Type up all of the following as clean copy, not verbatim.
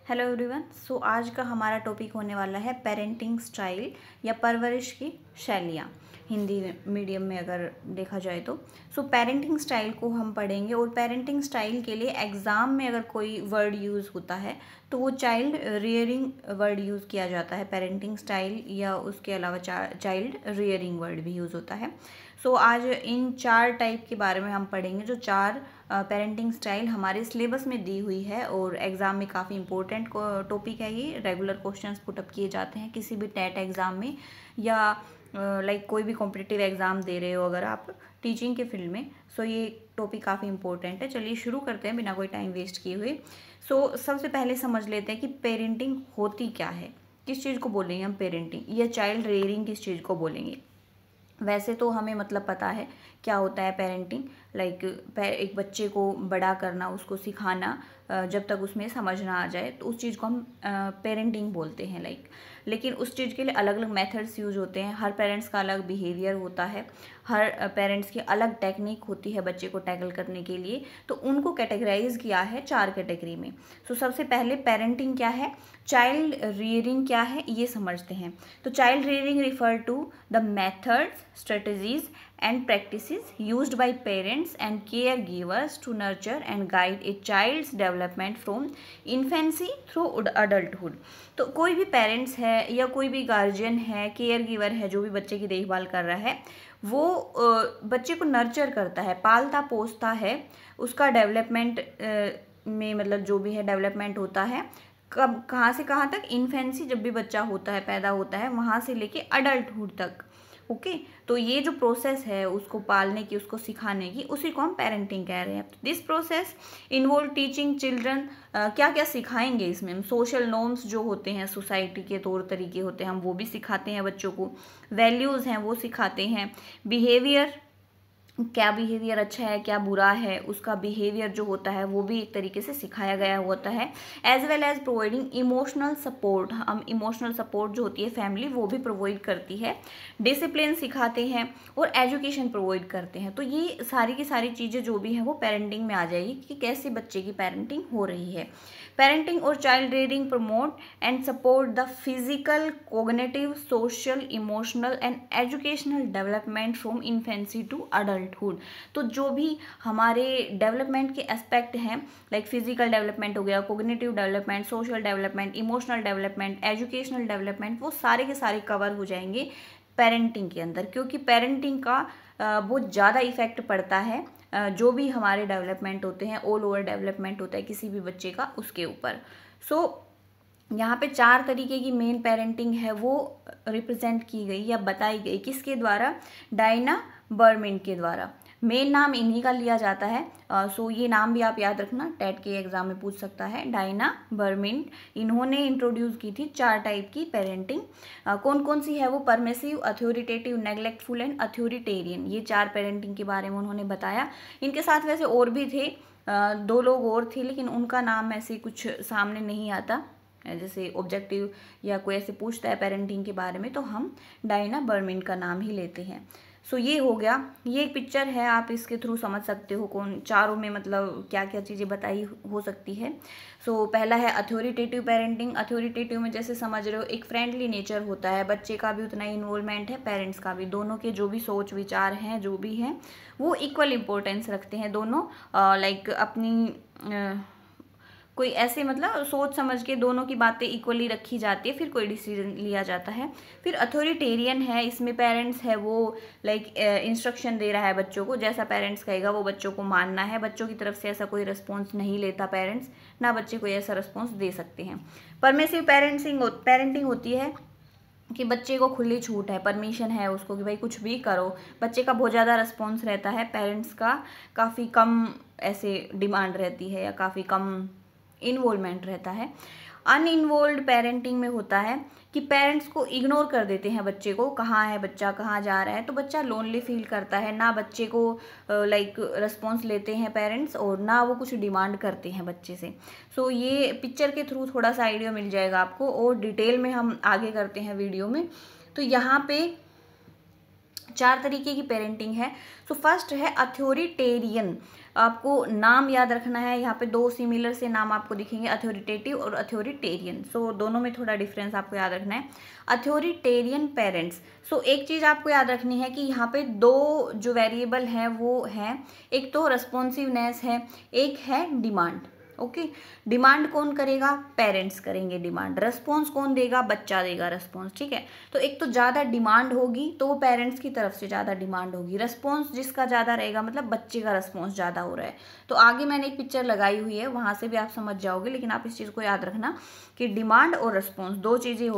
Hello everyone. सो आज का हमारा टॉपिक होने वाला है पेरेंटिंग स्टाइल या परवरिश की शैलियाँ, हिंदी मीडियम में अगर देखा जाए तो। पेरेंटिंग स्टाइल को हम पढ़ेंगे और पेरेंटिंग स्टाइल के लिए एग्ज़ाम में अगर कोई वर्ड यूज़ होता है तो वो चाइल्ड रियरिंग वर्ड यूज़ किया जाता है पेरेंटिंग स्टाइल, या उसके अलावा चाइल्ड रियरिंग वर्ड भी यूज़ होता है। आज इन 4 टाइप के बारे में हम पढ़ेंगे, जो 4 पेरेंटिंग स्टाइल हमारे सिलेबस में दी हुई है और एग्ज़ाम में काफ़ी इंपॉर्टेंट टॉपिक है। ये रेगुलर क्वेश्चंस पुटअप किए जाते हैं किसी भी टेट एग्ज़ाम में, या कोई भी कॉम्पिटिटिव एग्ज़ाम दे रहे हो अगर आप टीचिंग के फील्ड में। ये टॉपिक काफ़ी इंपॉर्टेंट है। चलिए शुरू करते हैं बिना कोई टाइम वेस्ट किए हुए। सबसे पहले समझ लेते हैं कि पेरेंटिंग होती क्या है, किस चीज़ को बोलेंगे हम पेरेंटिंग, या चाइल्ड रेयरिंग किस चीज़ को बोलेंगे। वैसे तो हमें मतलब पता है क्या होता है पेरेंटिंग, एक बच्चे को बड़ा करना, उसको सिखाना, जब तक उसमें समझ ना आ जाए तो उस चीज़ को हम पेरेंटिंग बोलते हैं। लेकिन उस चीज़ के लिए अलग अलग मेथड्स यूज होते हैं। हर पेरेंट्स का अलग बिहेवियर होता है, हर पेरेंट्स की अलग टेक्निक होती है बच्चे को टैकल करने के लिए। तो उनको कैटेगराइज किया है 4 कैटेगरी में। सबसे पहले पेरेंटिंग क्या है, चाइल्ड रियरिंग क्या है, ये समझते हैं। तो child rearing refer to the methods, strategies and practices used by parents and caregivers to nurture and guide a child's development from infancy through adulthood। तो कोई भी पेरेंट्स है या कोई भी गार्जियन है, केयर गिवर है, जो भी बच्चे की देखभाल कर रहा है, वो बच्चे को नर्चर करता है, पालता पोसता है, उसका डेवलपमेंट में मतलब जो भी है डेवलपमेंट होता है। कब कहाँ से कहाँ तक, इन्फेंसी जब भी बच्चा होता है, पैदा होता है, वहाँ से लेके अडल्टहुड तक। ओके तो ये जो प्रोसेस है उसको पालने की, उसको सिखाने की, उसी को हम पेरेंटिंग कह रहे हैं। This process involve teaching children, क्या क्या सिखाएंगे इसमें हम, सोशल नॉर्म्स जो होते हैं, सोसाइटी के तौर तरीके होते हैं, हम वो भी सिखाते हैं बच्चों को। वैल्यूज़ हैं वो सिखाते हैं। बिहेवियर, क्या बिहेवियर अच्छा है क्या बुरा है, उसका बिहेवियर जो होता है वो भी एक तरीके से सिखाया गया होता है। As well as providing emotional support, हम इमोशनल सपोर्ट जो होती है फैमिली वो भी प्रोवाइड करती है। डिसिप्लिन सिखाते हैं और एजुकेशन प्रोवाइड करते हैं। तो ये सारी की सारी चीज़ें जो भी हैं वो पेरेंटिंग में आ जाएगी कि कैसे बच्चे की पेरेंटिंग हो रही है। पेरेंटिंग और child rearing promote and support the physical, cognitive, social, emotional and educational development from infancy to adulthood. तो जो भी हमारे डेवलपमेंट के एस्पेक्ट हैं, फिजिकल डेवलपमेंट हो गया, cognitive development, social development, emotional development, educational development, वो सारे के सारे कवर हो जाएंगे पेरेंटिंग के अंदर, क्योंकि पेरेंटिंग का बहुत ज़्यादा इफेक्ट पड़ता है जो भी हमारे डेवलपमेंट होते हैं, ऑल ओवर डेवलपमेंट होता है किसी भी बच्चे का, उसके ऊपर। यहाँ पे 4 तरीके की मेन पेरेंटिंग है वो रिप्रेजेंट की गई या बताई गई, किसके द्वारा, डायना बर्मिन के द्वारा। मेन नाम इन्हीं का लिया जाता है। ये नाम भी आप याद रखना, टेट के एग्जाम में पूछ सकता है। डायना बर्मिन, इन्होंने इंट्रोड्यूस की थी 4 टाइप की पेरेंटिंग। कौन कौन सी है वो, परमिसिव, अथॉरिटेटिव, नेग्लेक्टफुल एंड अथॉरिटेरियन, ये 4 पेरेंटिंग के बारे में उन्होंने बताया। इनके साथ वैसे और भी थे, 2 लोग और थे, लेकिन उनका नाम ऐसे कुछ सामने नहीं आता, जैसे ऑब्जेक्टिव या कोई ऐसे पूछता है पेरेंटिंग के बारे में तो हम डायना बर्मिन का नाम ही लेते हैं। ये हो गया, ये एक पिक्चर है, आप इसके थ्रू समझ सकते हो कौन चारों में मतलब क्या क्या चीज़ें बताई हो सकती है। पहला है अथॉरिटेटिव पेरेंटिंग। अथॉरिटेटिव में जैसे समझ रहे हो एक फ्रेंडली नेचर होता है, बच्चे का भी उतना ही इन्वॉल्वमेंट है, पेरेंट्स का भी, दोनों के जो भी सोच विचार हैं जो भी हैं वो इक्वल इम्पोर्टेंस रखते हैं दोनों। अपनी कोई ऐसे मतलब सोच समझ के दोनों की बातें इक्वली रखी जाती है, फिर कोई डिसीजन लिया जाता है। फिर अथॉरिटेरियन है, इसमें पेरेंट्स है वो इंस्ट्रक्शन दे रहा है बच्चों को, जैसा पेरेंट्स कहेगा वो बच्चों को मानना है। बच्चों की तरफ से ऐसा कोई रिस्पॉन्स नहीं लेता पेरेंट्स, ना बच्चे कोई ऐसा रिस्पॉन्स दे सकते हैं। परमिसिव पेरेंटिंग होती है कि बच्चे को खुली छूट है, परमिशन है उसको कि भाई कुछ भी करो। बच्चे का बहुत ज़्यादा रिस्पॉन्स रहता है, पेरेंट्स का काफ़ी कम ऐसे डिमांड रहती है या काफ़ी कम इन्वॉल्वमेंट रहता है। अनइन्वॉल्व्ड पेरेंटिंग में होता है कि पेरेंट्स को इग्नोर कर देते हैं बच्चे को, कहाँ है बच्चा, कहाँ जा रहा है, तो बच्चा लोनली फील करता है, ना बच्चे को रिस्पॉन्स लेते हैं पेरेंट्स और ना वो कुछ डिमांड करते हैं बच्चे से। ये पिक्चर के थ्रू थोड़ा सा आइडिया मिल जाएगा आपको, और डिटेल में हम आगे करते हैं वीडियो में। तो यहाँ पे 4 तरीके की पेरेंटिंग है। सो फर्स्ट है अथॉरिटेरियन। आपको नाम याद रखना है, यहाँ पे 2 सिमिलर से नाम आपको दिखेंगे, अथॉरिटेटिव और अथॉरिटेरियन। सो दोनों में थोड़ा डिफरेंस आपको याद रखना है। अथॉरिटेरियन पेरेंट्स, सो एक चीज़ आपको याद रखनी है कि यहाँ पे 2 जो वेरिएबल हैं वो हैं, एक तो रिस्पॉन्सिवनेस है, एक है डिमांड। ओके, डिमांड कौन करेगा? पेरेंट्स करेंगे डिमांड। रिस्पॉन्स कौन देगा? बच्चा देगा रिस्पॉन्स। ठीक है, तो एक तो ज़्यादा डिमांड होगी तो वो पेरेंट्स की तरफ से ज़्यादा डिमांड होगी। रिस्पॉन्स जिसका ज़्यादा रहेगा मतलब बच्चे का रिस्पॉन्स ज़्यादा हो रहा है। तो आगे मैंने एक पिक्चर लगाई हुई है, वहाँ से भी आप समझ जाओगे, लेकिन आप इस चीज़ को याद रखना कि डिमांड और रिस्पॉन्स 2 चीज़ें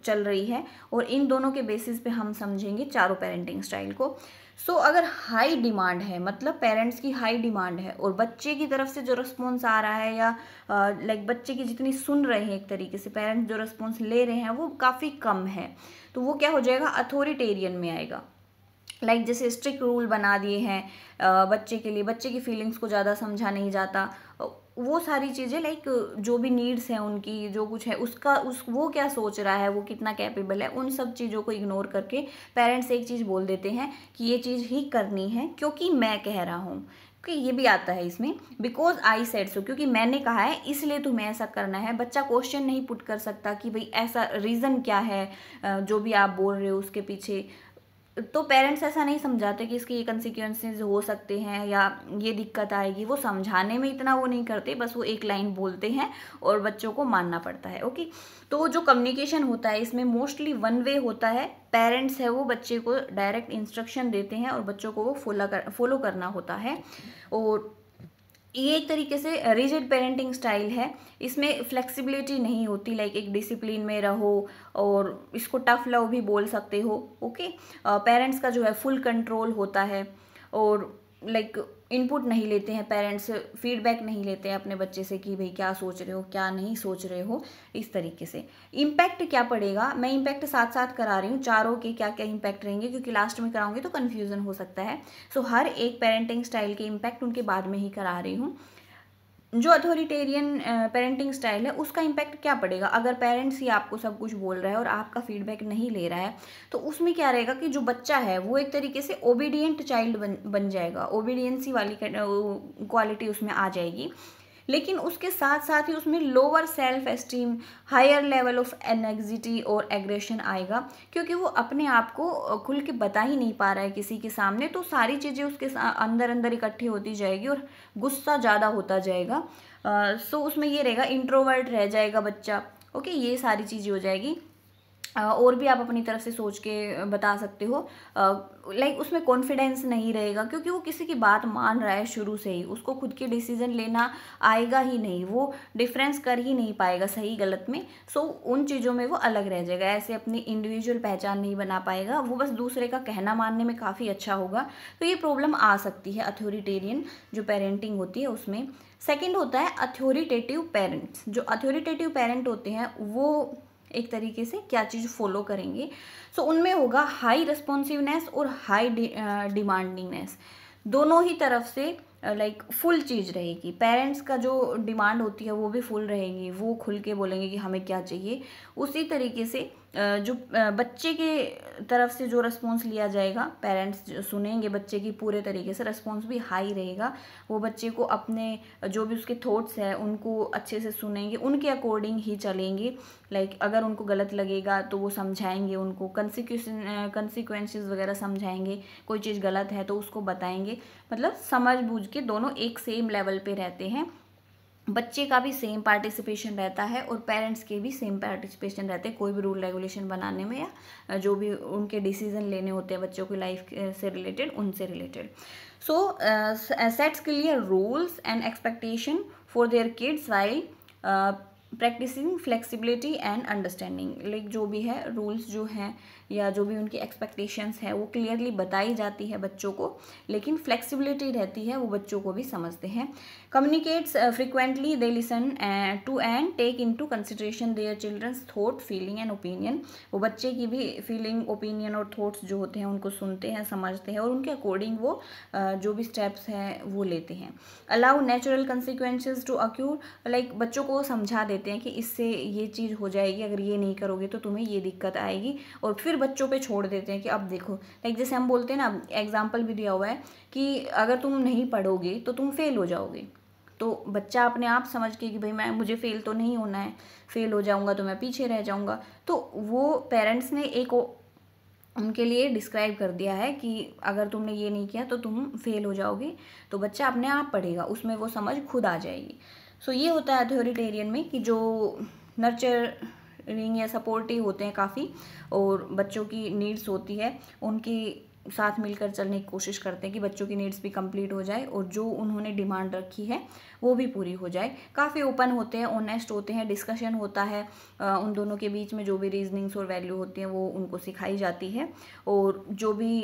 चल रही है और इन दोनों के बेसिस पे हम समझेंगे चारों पेरेंटिंग स्टाइल को। सो अगर हाई डिमांड है, मतलब पेरेंट्स की हाई डिमांड है और बच्चे की तरफ से जो रिस्पॉन्स आ रहा है या लाइक बच्चे की जितनी सुन रहे हैं, एक तरीके से पेरेंट्स जो रिस्पॉन्स ले रहे हैं वो काफ़ी कम है, तो वो क्या हो जाएगा? अथॉरिटेरियन में आएगा। लाइक जैसे स्ट्रिक्ट रूल बना दिए हैं बच्चे के लिए, बच्चे की फीलिंग्स को ज़्यादा समझा नहीं जाता, वो सारी चीज़ें लाइक जो भी नीड्स हैं उनकी, जो कुछ है उसका वो क्या सोच रहा है, वो कितना कैपेबल है, उन सब चीज़ों को इग्नोर करके पेरेंट्स एक चीज़ बोल देते हैं कि ये चीज़ ही करनी है क्योंकि मैं कह रहा हूँ। कि ये भी आता है इसमें, बिकॉज आई सेड सो, क्योंकि मैंने कहा है इसलिए तुम्हें ऐसा करना है। बच्चा क्वेश्चन नहीं पुट कर सकता कि भाई ऐसा रीज़न क्या है जो भी आप बोल रहे हो उसके पीछे। तो पेरेंट्स ऐसा नहीं समझाते कि इसके ये कंसिक्वेंसेस हो सकते हैं या ये दिक्कत आएगी, वो समझाने में इतना वो नहीं करते, बस वो एक लाइन बोलते हैं और बच्चों को मानना पड़ता है। ओके, तो जो कम्युनिकेशन होता है इसमें मोस्टली 1 वे होता है। पेरेंट्स है वो बच्चे को डायरेक्ट इंस्ट्रक्शन देते हैं और बच्चों को वो फॉलो करना होता है। और ये एक तरीके से रिजिड पेरेंटिंग स्टाइल है, इसमें फ्लेक्सिबिलिटी नहीं होती, लाइक एक डिसिप्लिन में रहो, और इसको टफ लव भी बोल सकते हो। ओके, पेरेंट्स का जो है फुल कंट्रोल होता है और लाइक इनपुट नहीं लेते हैं पेरेंट्स, फीडबैक नहीं लेते हैं अपने बच्चे से कि भाई क्या सोच रहे हो क्या नहीं सोच रहे हो, इस तरीके से। इम्पैक्ट क्या पड़ेगा, मैं इम्पैक्ट साथ साथ करा रही हूँ, चारों के क्या क्या इम्पैक्ट रहेंगे, क्योंकि लास्ट में कराऊंगी तो कन्फ्यूजन हो सकता है। सो हर एक पेरेंटिंग स्टाइल के इम्पैक्ट उनके बाद में ही करा रही हूँ। जो अथॉरिटेरियन पेरेंटिंग स्टाइल है उसका इम्पैक्ट क्या पड़ेगा, अगर पेरेंट्स ही आपको सब कुछ बोल रहा है और आपका फीडबैक नहीं ले रहा है, तो उसमें क्या रहेगा कि जो बच्चा है वो एक तरीके से ओबीडियंट चाइल्ड बन जाएगा, ओबीडियंसी वाली क्वालिटी उसमें आ जाएगी। लेकिन उसके साथ साथ ही उसमें lower self esteem, higher level of anxiety और एग्रेशन आएगा, क्योंकि वो अपने आप को खुल के बता ही नहीं पा रहा है किसी के सामने, तो सारी चीज़ें उसके अंदर अंदर इकट्ठी होती जाएगी और गुस्सा ज़्यादा होता जाएगा। सो उसमें ये रहेगा, इंट्रोवर्ट रह जाएगा बच्चा। ओके, ये सारी चीज़ें हो जाएगी। और भी आप अपनी तरफ से सोच के बता सकते हो। लाइक उसमें कॉन्फिडेंस नहीं रहेगा, क्योंकि वो किसी की बात मान रहा है शुरू से ही, उसको खुद के डिसीजन लेना आएगा ही नहीं, वो डिफरेंस कर ही नहीं पाएगा सही गलत में। सो उन चीज़ों में वो अलग रह जाएगा, ऐसे अपनी इंडिविजुअल पहचान नहीं बना पाएगा, वो बस दूसरे का कहना मानने में काफ़ी अच्छा होगा। तो ये प्रॉब्लम आ सकती है अथॉरिटेरियन जो पेरेंटिंग होती है उसमें। सेकेंड होता है अथॉरिटेटिव पेरेंट्स। जो अथॉरिटेटिव पेरेंट होते हैं वो एक तरीके से क्या चीज़ फॉलो करेंगे, सो उनमें होगा हाई रिस्पॉन्सिवनेस और हाई डिमांडिंगनेस, दोनों ही तरफ से लाइक फुल चीज़ रहेगी। पेरेंट्स का जो डिमांड होती है वो भी फुल रहेगी, वो खुल के बोलेंगे कि हमें क्या चाहिए। उसी तरीके से जो बच्चे के तरफ से जो रिस्पॉन्स लिया जाएगा, पेरेंट्स सुनेंगे बच्चे की पूरे तरीके से, रिस्पॉन्स भी हाई रहेगा। वो बच्चे को अपने जो भी उसके थॉट्स हैं उनको अच्छे से सुनेंगे, उनके अकॉर्डिंग ही चलेंगे। लाइक अगर उनको गलत लगेगा तो वो समझाएंगे, उनको कंसिक्वेंसेस वगैरह समझाएंगे, कोई चीज़ गलत है तो उसको बताएंगे। मतलब समझ बूझ के दोनों एक सेम लेवल पे रहते हैं, बच्चे का भी सेम पार्टिसिपेशन रहता है और पेरेंट्स के भी सेम पार्टिसिपेशन रहते हैं कोई भी रूल रेगुलेशन बनाने में या जो भी उनके डिसीजन लेने होते हैं बच्चों की लाइफ से रिलेटेड, उनसे related. So sets clear rules and expectation for their kids while practising flexibility and understanding. Like जो भी है रूल्स जो हैं या जो भी उनकी एक्सपेक्टेशंस हैं वो क्लियरली बताई जाती है बच्चों को, लेकिन फ्लेक्सिबिलिटी रहती है, वो बच्चों को भी समझते हैं। Communicates frequently, they listen to and take into consideration their children's thought, feeling and opinion. वो बच्चे की भी फीलिंग, ओपिनियन और थॉट्स जो होते हैं उनको सुनते हैं, समझते हैं और उनके अकॉर्डिंग वो जो भी स्टेप्स हैं वो लेते हैं। Allow natural consequences to occur, like बच्चों को समझा देते देते हैं कि इससे ये चीज़ हो जाएगी, अगर ये नहीं करोगे तो तुम्हें ये दिक्कत आएगी, और फिर बच्चों पे छोड़ देते हैं कि अब देखो, लाइक जैसे हम बोलते हैं ना, एग्जाम्पल भी दिया हुआ है कि अगर तुम नहीं पढ़ोगे तो तुम फेल हो जाओगे। तो बच्चा अपने आप समझ के कि भाई मुझे फेल तो नहीं होना है, फेल हो जाऊंगा तो मैं पीछे रह जाऊंगा, तो वो पेरेंट्स ने एक उनके लिए डिस्क्राइब कर दिया है कि अगर तुमने ये नहीं किया तो तुम फेल हो जाओगे, तो बच्चा अपने आप पढ़ेगा, उसमें वो समझ खुद आ जाएगी। सो ये होता है अथॉरिटेरियन में कि जो नर्चरिंग या सपोर्टिव होते हैं काफ़ी, और बच्चों की नीड्स होती है उनकी साथ मिलकर चलने की कोशिश करते हैं कि बच्चों की नीड्स भी कंप्लीट हो जाए और जो उन्होंने डिमांड रखी है वो भी पूरी हो जाए। काफ़ी ओपन होते हैं, ऑनेस्ट होते हैं, डिस्कशन होता है उन दोनों के बीच में, जो भी रीजनिंग्स और वैल्यू होती हैं वो उनको सिखाई जाती है, और जो भी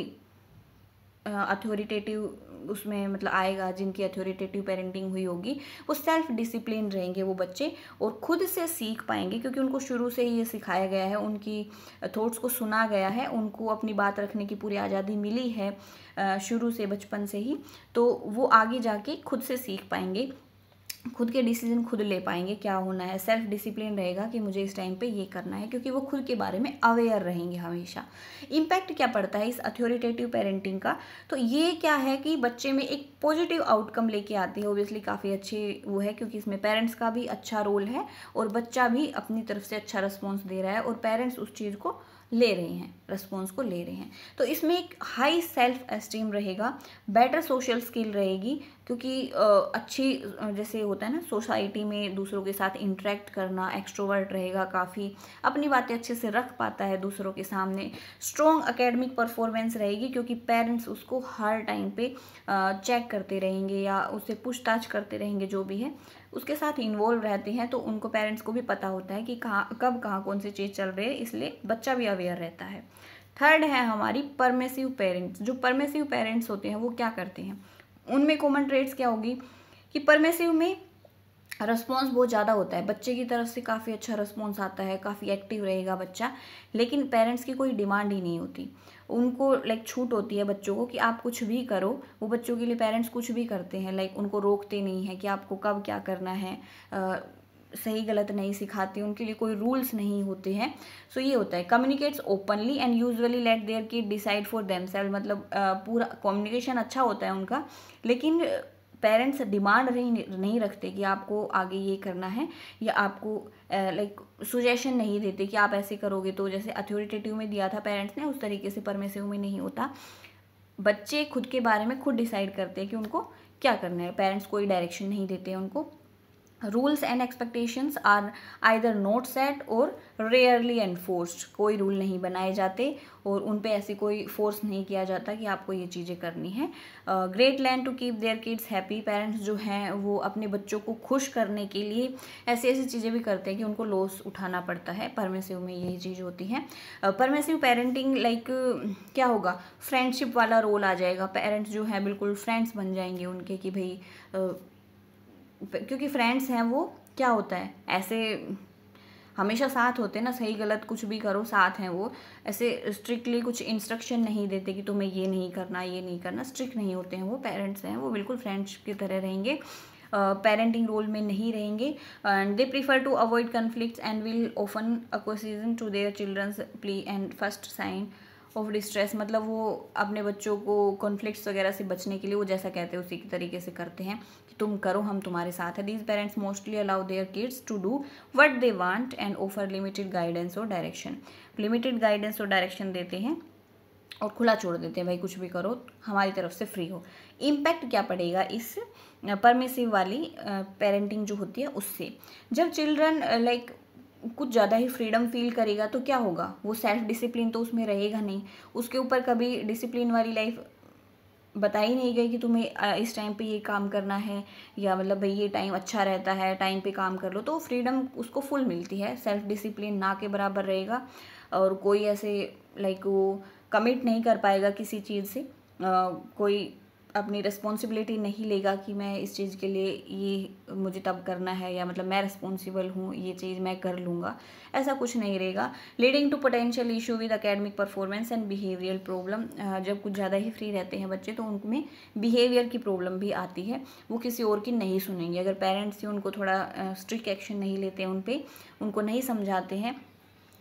अथॉरिटेटिव उसमें मतलब आएगा, जिनकी अथॉरिटेटिव पेरेंटिंग हुई होगी, वो सेल्फ डिसिप्लिन रहेंगे वो बच्चे, और खुद से सीख पाएंगे क्योंकि उनको शुरू से ही ये सिखाया गया है, उनकी थॉट्स को सुना गया है, उनको अपनी बात रखने की पूरी आज़ादी मिली है शुरू से, बचपन से ही। तो वो आगे जाके खुद से सीख पाएंगे, खुद के डिसीजन खुद ले पाएंगे, क्या होना है, सेल्फ डिसिप्लिन रहेगा कि मुझे इस टाइम पे ये करना है, क्योंकि वो खुद के बारे में अवेयर रहेंगे हमेशा। इम्पैक्ट क्या पड़ता है इस अथॉरिटेटिव पेरेंटिंग का, तो ये क्या है कि बच्चे में एक पॉजिटिव आउटकम लेके आती है। ओब्वियसली काफ़ी अच्छी वो है क्योंकि इसमें पेरेंट्स का भी अच्छा रोल है और बच्चा भी अपनी तरफ से अच्छा रिस्पॉन्स दे रहा है और पेरेंट्स उस चीज़ को ले रहे हैं, रिस्पॉन्स को ले रहे हैं। तो इसमें एक हाई सेल्फ एस्टीम रहेगा, बेटर सोशल स्किल रहेगी, क्योंकि अच्छी जैसे होता है ना सोसाइटी में दूसरों के साथ इंटरेक्ट करना, एक्सट्रोवर्ट रहेगा, काफ़ी अपनी बातें अच्छे से रख पाता है दूसरों के सामने। स्ट्रॉन्ग एकेडमिक परफॉर्मेंस रहेगी क्योंकि पेरेंट्स उसको हर टाइम पे चेक करते रहेंगे या उससे पूछताछ करते रहेंगे, जो भी है उसके साथ इन्वॉल्व रहते हैं, तो उनको पेरेंट्स को भी पता होता है कि कहाँ कौन सी चीज़ चल रही है, इसलिए बच्चा भी अवेयर रहता है। थर्ड है हमारी परमिसिव पेरेंट्स। जो परमिसिव पेरेंट्स होते हैं वो क्या करते हैं, उनमें कॉमन ट्रेड्स क्या होगी कि परमिसिव में रिस्पॉन्स बहुत ज़्यादा होता है, बच्चे की तरफ से काफ़ी अच्छा रिस्पॉन्स आता है, काफ़ी एक्टिव रहेगा बच्चा, लेकिन पेरेंट्स की कोई डिमांड ही नहीं होती, उनको लाइक छूट होती है बच्चों को कि आप कुछ भी करो। वो बच्चों के लिए पेरेंट्स कुछ भी करते हैं, लाइक उनको रोकते नहीं है कि आपको कब क्या करना है, सही गलत नहीं सिखाते, उनके लिए कोई रूल्स नहीं होते हैं। सो ये होता है communicates openly and usually let their kid decide for themselves, मतलब पूरा कम्युनिकेशन अच्छा होता है उनका, लेकिन पेरेंट्स डिमांड नहीं रखते कि आपको आगे ये करना है, या आपको लाइक सुजेशन नहीं देते कि आप ऐसे करोगे तो, जैसे अथॉरिटेटिव में दिया था पेरेंट्स ने, उस तरीके से परमिसिव में नहीं होता। बच्चे खुद के बारे में खुद डिसाइड करते हैं कि उनको क्या करना है, पेरेंट्स कोई डायरेक्शन नहीं देते हैं उनको। Rules and expectations are either not set और रेयरली एनफोर्स्ड, कोई रूल नहीं बनाए जाते और उन पे ऐसी कोई फोर्स नहीं किया जाता कि आपको ये चीज़ें करनी है। Great learn to keep their kids happy, parents जो हैं वो अपने बच्चों को खुश करने के लिए ऐसी ऐसी चीज़ें भी करते हैं कि उनको लॉस उठाना पड़ता है। परमिसिव में यही चीज़ होती है। परमिसिव पेरेंटिंग लाइक क्या होगा, फ्रेंडशिप वाला रोल आ जाएगा, पेरेंट्स जो है बिल्कुल फ्रेंड्स बन जाएंगे उनके, कि भाई क्योंकि फ्रेंड्स हैं वो क्या होता है, ऐसे हमेशा साथ होते हैं ना, सही गलत कुछ भी करो साथ हैं वो, ऐसे स्ट्रिक्टली कुछ इंस्ट्रक्शन नहीं देते कि तुम्हें ये नहीं करना ये नहीं करना, स्ट्रिक्ट नहीं होते हैं वो, पेरेंट्स हैं वो बिल्कुल फ्रेंड्स की तरह रहेंगे, पेरेंटिंग रोल में नहीं रहेंगे। And they prefer to avoid conflicts and will often acquisition to their children's plea and first sign of distress, मतलब वो अपने बच्चों को कॉन्फ्लिक्ट्स वगैरह से बचने के लिए वो जैसा कहते हैं उसी की तरीके से करते हैं कि तुम करो हम तुम्हारे साथ है। These parents mostly allow their kids to do what they want and offer limited guidance और डायरेक्शन, लिमिटेड गाइडेंस और डायरेक्शन देते हैं और खुला छोड़ देते हैं, भाई कुछ भी करो हमारी तरफ से फ्री हो। इम्पैक्ट क्या पड़ेगा इस परमिसिव वाली पेरेंटिंग जो होती है उससे, जब चिल्ड्रन लाइक कुछ ज़्यादा ही फ्रीडम फील करेगा तो क्या होगा, वो सेल्फ डिसिप्लिन तो उसमें रहेगा नहीं, उसके ऊपर कभी डिसिप्लिन वाली लाइफ बताई नहीं गई कि तुम्हें इस टाइम पे ये काम करना है, या मतलब भाई ये टाइम अच्छा रहता है टाइम पे काम कर लो, तो फ्रीडम उसको फुल मिलती है। सेल्फ डिसिप्लिन ना के बराबर रहेगा और कोई ऐसे लाइक वो कमिट नहीं कर पाएगा किसी चीज़ से, कोई अपनी रिस्पॉन्सिबिलिटी नहीं लेगा कि मैं इस चीज़ के लिए ये मुझे तब करना है, या मतलब मैं रिस्पॉन्सिबल हूँ, ये चीज़ मैं कर लूँगा, ऐसा कुछ नहीं रहेगा। Leading to potential issue with academic performance and behaviour problem. जब कुछ ज़्यादा ही फ्री रहते हैं बच्चे तो उनमें बिहेवियर की प्रॉब्लम भी आती है, वो किसी और की नहीं सुनेंगे। अगर पेरेंट्स ही उनको थोड़ा स्ट्रिक्ट एक्शन नहीं लेते, उन पर उनको नहीं समझाते हैं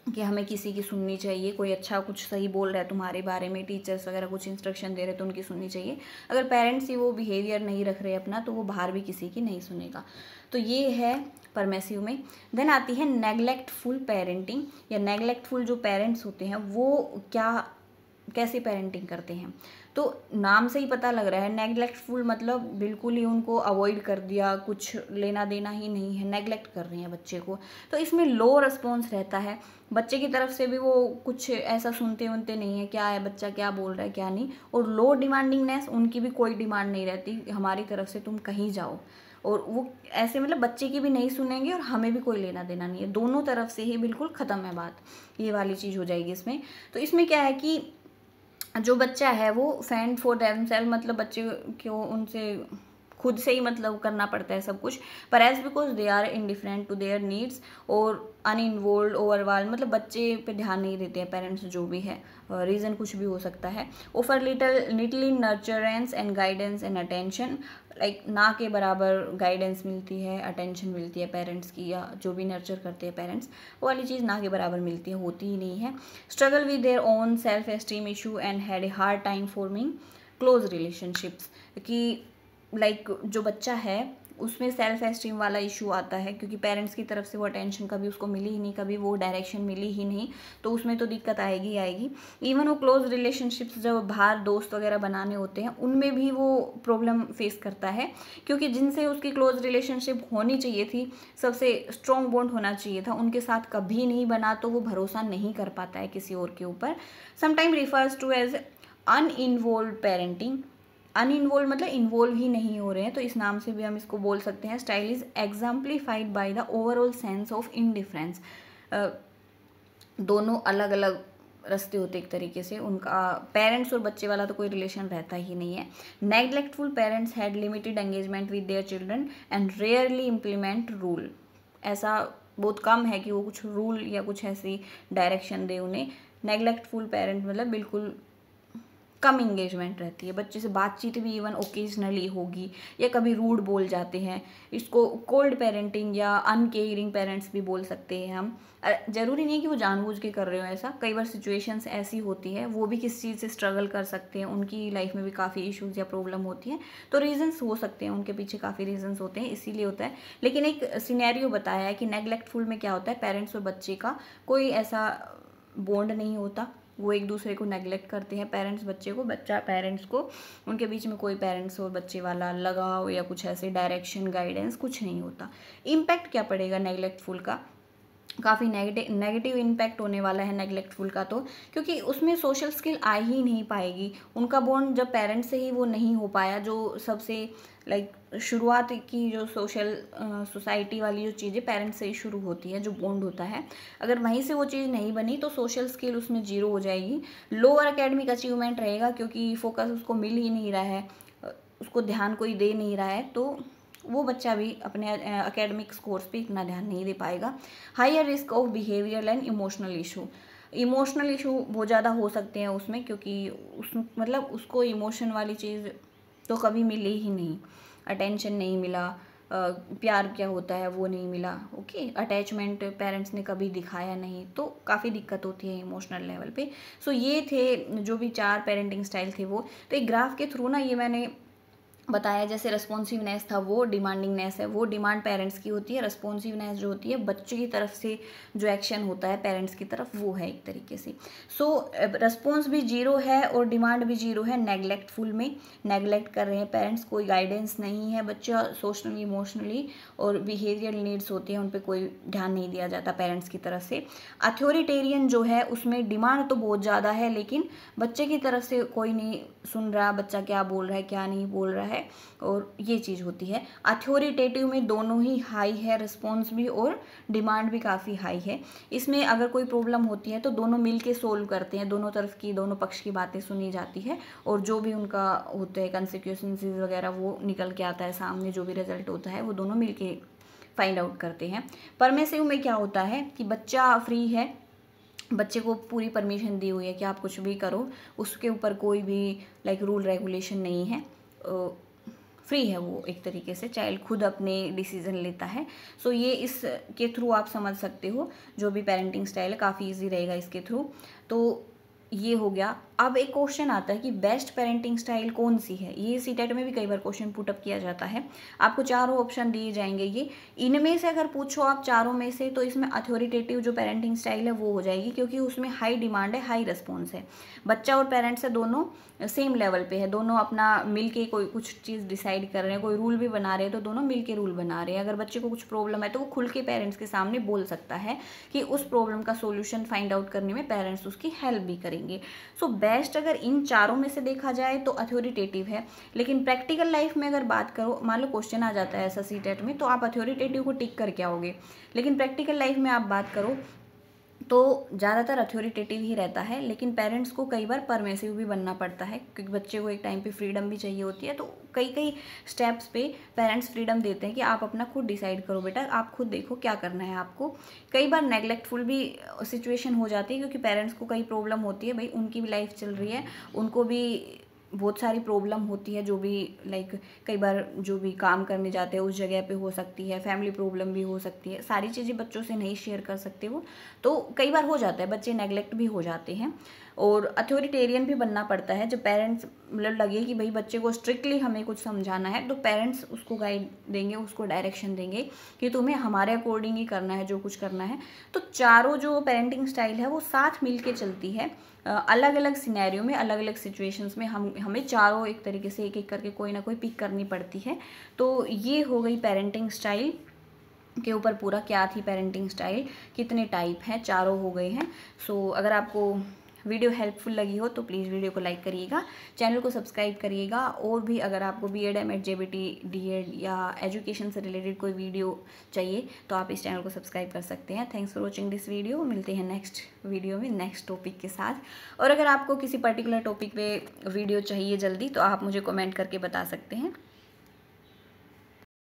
कि हमें किसी की सुननी चाहिए, कोई अच्छा कुछ सही बोल रहा है तुम्हारे बारे में, टीचर्स वगैरह कुछ इंस्ट्रक्शन दे रहे हैं तो उनकी सुननी चाहिए। अगर पेरेंट्स ही वो बिहेवियर नहीं रख रहे अपना, तो वो बाहर भी किसी की नहीं सुनेगा। तो ये है परमेसिव में। देन आती है नेग्लेक्टफुल पेरेंटिंग, या नेग्लेक्टफुल जो पेरेंट्स होते हैं वो कैसे पेरेंटिंग करते हैं। तो नाम से ही पता लग रहा है, नेग्लेक्टफुल मतलब बिल्कुल ही उनको अवॉइड कर दिया, कुछ लेना देना ही नहीं है, नेग्लेक्ट कर रहे हैं बच्चे को। तो इसमें लो रिस्पॉन्स रहता है बच्चे की तरफ से भी, वो कुछ ऐसा सुनते नहीं है, क्या है बच्चा क्या बोल रहा है क्या नहीं। और लो डिमांडिंगनेस, उनकी भी कोई डिमांड नहीं रहती हमारी तरफ से तुम कहीं जाओ, और वो ऐसे मतलब बच्चे की भी नहीं सुनेंगे और हमें भी कोई लेना देना नहीं है, दोनों तरफ से ही बिल्कुल ख़त्म है बात, ये वाली चीज़ हो जाएगी इसमें। तो इसमें क्या है कि जो बच्चा है वो फेंड फॉर देमसेल्फ, मतलब बच्चे को उनसे खुद से ही मतलब करना पड़ता है सब कुछ, पर as because they are indifferent to their needs और अनइन्वॉल्व ओवरऑल, मतलब बच्चे पे ध्यान नहीं देते हैं पेरेंट्स, जो भी है रीज़न कुछ भी हो सकता है। Offer little nurturance and guidance and attention, like ना के बराबर गाइडेंस मिलती है, अटेंशन मिलती है पेरेंट्स की, या जो भी नर्चर करते हैं पेरेंट्स, वो वाली चीज़ ना के बराबर मिलती है, होती ही नहीं है। Struggle with their own self esteem issue and had a hard time forming close relationships, कि लाइक जो बच्चा है उसमें सेल्फ एस्टीम वाला इशू आता है, क्योंकि पेरेंट्स की तरफ से वो अटेंशन कभी उसको मिली ही नहीं, कभी वो डायरेक्शन मिली ही नहीं, तो उसमें तो दिक्कत आएगी आएगी। इवन वो क्लोज रिलेशनशिप्स जब बाहर दोस्त वगैरह बनाने होते हैं उनमें भी वो प्रॉब्लम फेस करता है, क्योंकि जिनसे उसकी क्लोज रिलेशनशिप होनी चाहिए थी, सबसे स्ट्रॉन्ग बॉन्ड होना चाहिए था, उनके साथ कभी नहीं बना, तो वो भरोसा नहीं कर पाता है किसी और के ऊपर। Sometime refers to as uninvolved parenting, uninvolved मतलब इन्वॉल्व ही नहीं हो रहे हैं, तो इस नाम से भी हम इसको बोल सकते हैं। Style is exemplified by the overall sense of indifference, दोनों अलग अलग रास्ते होते एक तरीके से, उनका पेरेंट्स और बच्चे वाला तो कोई रिलेशन रहता ही नहीं है। Neglectful parents had limited engagement with their children and rarely implement rule, ऐसा बहुत कम है कि वो कुछ रूल या कुछ ऐसी डायरेक्शन दे उन्हें। नेग्लेक्टफुल पेरेंट मतलब बिल्कुल कम इंगेजमेंट रहती है, बच्चे से बातचीत भी इवन ओकेजनली होगी, या कभी रूड बोल जाते हैं, इसको कोल्ड पेरेंटिंग या अनकेयरिंग पेरेंट्स भी बोल सकते हैं हम। ज़रूरी नहीं है कि वो जानबूझ के कर रहे हो ऐसा, कई बार सिचुएशंस ऐसी होती है, वो भी किस चीज़ से स्ट्रगल कर सकते हैं, उनकी लाइफ में भी काफ़ी इश्यूज़ या प्रॉब्लम होती है, तो रीजंस हो सकते हैं, उनके पीछे काफ़ी रीजंस होते हैं, इसीलिए होता है। लेकिन एक सिनेरियो बताया है कि नेग्लेक्टफुल में क्या होता है, पेरेंट्स और बच्चे का कोई ऐसा बॉन्ड नहीं होता, वो एक दूसरे को नेग्लेक्ट करते हैं, पेरेंट्स बच्चे को, बच्चा पेरेंट्स को, उनके बीच में कोई पेरेंट्स और बच्चे वाला लगाव या कुछ ऐसे डायरेक्शन गाइडेंस कुछ नहीं होता। इम्पैक्ट क्या पड़ेगा नेग्लेक्टफुल का, काफ़ी नेगेटिव इम्पैक्ट होने वाला है नेग्लेक्टफुल का, तो क्योंकि उसमें सोशल स्किल आ ही नहीं पाएगी, उनका बॉन्ड जब पेरेंट्स से ही वो नहीं हो पाया, जो सबसे लाइक शुरुआत की जो सोसाइटी वाली जो चीज़ें पेरेंट्स से ही शुरू होती है, जो बॉन्ड होता है, अगर वहीं से वो चीज़ नहीं बनी तो सोशल स्किल उसमें जीरो हो जाएगी, लोअर एकेडमिक अचीवमेंट रहेगा, क्योंकि फोकस उसको मिल ही नहीं रहा है, उसको ध्यान कोई दे नहीं रहा है, तो वो बच्चा भी अपने एकेडमिक स्कोर्स पे इतना ध्यान नहीं दे पाएगा। Higher risk of behavioural and emotional issue, emotional issue बहुत ज़्यादा हो सकते हैं उसमें, क्योंकि उस मतलब उसको इमोशन वाली चीज़ तो कभी मिली ही नहीं, अटेंशन नहीं मिला, प्यार क्या होता है वो नहीं मिला, ओके, अटैचमेंट पेरेंट्स ने कभी दिखाया नहीं, तो काफ़ी दिक्कत होती है इमोशनल लेवल पे। सो ये थे जो भी 4 पेरेंटिंग स्टाइल थे वो, तो एक ग्राफ के थ्रू ना ये मैंने बताया, जैसे रेस्पॉन्सिवनेस था वो डिमांडिंगनेस है, वो डिमांड पेरेंट्स की होती है, रेस्पॉन्सिवनेस जो होती है बच्चे की तरफ से जो एक्शन होता है पेरेंट्स की तरफ, वो है एक तरीके से। सो रेस्पॉन्स भी जीरो है और डिमांड भी जीरो है नेग्लेक्टफुल में, नेग्लेक्ट कर रहे हैं पेरेंट्स, कोई गाइडेंस नहीं है, बच्चा सोशली इमोशनली और बिहेवियर नीड्स होती हैं, उन पर कोई ध्यान नहीं दिया जाता पेरेंट्स की तरफ से। अथॉरिटेरियन जो है उसमें डिमांड तो बहुत ज़्यादा है, लेकिन बच्चे की तरफ से कोई नहीं सुन रहा, बच्चा क्या बोल रहा है क्या नहीं बोल रहा है, है, और ये चीज़ होती है। अथॉरिटेटिव में दोनों ही हाई है, रिस्पॉन्स भी और डिमांड भी काफ़ी हाई है। इसमें अगर कोई प्रॉब्लम होती है तो दोनों मिल के सोल्व करते हैं, दोनों तरफ की, दोनों पक्ष की बातें सुनी जाती है, और जो भी उनका होते हैं कंसिक्वेंसेस वगैरह वो निकल के आता है सामने, जो भी रिजल्ट होता है वो दोनों मिल के फाइंड आउट करते हैं। परमिसिव में क्या होता है कि बच्चा फ्री है, बच्चे को पूरी परमिशन दी हुई है कि आप कुछ भी करो, उसके ऊपर कोई भी लाइक रूल रेगुलेशन नहीं है, फ्री है वो, एक तरीके से चाइल्ड खुद अपने डिसीजन लेता है। सो ये इसके थ्रू आप समझ सकते हो, जो भी पेरेंटिंग स्टाइल है काफ़ी इजी रहेगा इसके थ्रू। तो ये हो गया। अब एक क्वेश्चन आता है कि बेस्ट पेरेंटिंग स्टाइल कौन सी है। ये सीटेट में भी कई बार क्वेश्चन पुटअप किया जाता है। आपको चारों ऑप्शन दिए जाएंगे, ये इनमें से अगर पूछो आप चारों में से, तो इसमें अथॉरिटेटिव जो पेरेंटिंग स्टाइल है वो हो जाएगी, क्योंकि उसमें हाई डिमांड है, हाई रिस्पॉन्स है। बच्चा और पेरेंट्स है दोनों सेम लेवल पे है, दोनों अपना मिल के कोई कुछ चीज़ डिसाइड कर रहे हैं, कोई रूल भी बना रहे हैं तो दोनों मिल के रूल बना रहे हैं। अगर बच्चे को कुछ प्रॉब्लम है तो वो खुल के पेरेंट्स के सामने बोल सकता है कि उस प्रॉब्लम का सोल्यूशन फाइंड आउट करने में पेरेंट्स उसकी हेल्प भी करेंगे। सो बेस्ट अगर इन चारों में से देखा जाए तो अथॉरिटेटिव है। लेकिन प्रैक्टिकल लाइफ में अगर बात करो, मान लो क्वेश्चन आ जाता है ऐसा सीटेट में, तो आप अथॉरिटेटिव को टिक करके आओगे, लेकिन प्रैक्टिकल लाइफ में आप बात करो तो ज़्यादातर अथॉरिटेटिव ही रहता है। लेकिन पेरेंट्स को कई बार परमिसिव भी बनना पड़ता है, क्योंकि बच्चे को एक टाइम पे फ्रीडम भी चाहिए होती है। तो कई स्टेप्स पे पेरेंट्स फ्रीडम देते हैं कि आप अपना खुद डिसाइड करो बेटा, आप खुद देखो क्या करना है आपको। कई बार नेग्लेक्टफुल भी सिचुएशन हो जाती है, क्योंकि पेरेंट्स को कई प्रॉब्लम होती है, भाई उनकी भी लाइफ चल रही है, उनको भी बहुत सारी प्रॉब्लम होती है, जो भी लाइक कई बार जो भी काम करने जाते हैं उस जगह पे हो सकती है, फैमिली प्रॉब्लम भी हो सकती है, सारी चीज़ें बच्चों से नहीं शेयर कर सकते वो, तो कई बार हो जाता है, बच्चे नेगलेक्ट भी हो जाते हैं। और अथॉरिटेरियन भी बनना पड़ता है। जब पेरेंट्स मतलब लगे कि भाई बच्चे को स्ट्रिक्टली हमें कुछ समझाना है, तो पेरेंट्स उसको गाइड देंगे, उसको डायरेक्शन देंगे कि तुम्हें हमारे अकॉर्डिंग ही करना है जो कुछ करना है। तो चारों जो पेरेंटिंग स्टाइल है वो साथ मिल के चलती है। अलग अलग सिनेरियो में, अलग अलग सिचुएशंस में हमें चारों एक तरीके से एक एक करके कोई ना कोई पिक करनी पड़ती है। तो ये हो गई पेरेंटिंग स्टाइल के ऊपर पूरा क्या थी पेरेंटिंग स्टाइल, कितने टाइप हैं, चारों हो गए हैं। सो अगर आपको वीडियो हेल्पफुल लगी हो तो प्लीज़ वीडियो को लाइक करिएगा, चैनल को सब्सक्राइब करिएगा। और भी अगर आपको BEd M.Ed JBT DEd या एजुकेशन से रिलेटेड कोई वीडियो चाहिए तो आप इस चैनल को सब्सक्राइब कर सकते हैं। Thanks for watching this video. मिलते हैं नेक्स्ट वीडियो में नेक्स्ट टॉपिक के साथ। और अगर आपको किसी पर्टिकुलर टॉपिक पे वीडियो चाहिए जल्दी, तो आप मुझे कमेंट करके बता सकते हैं।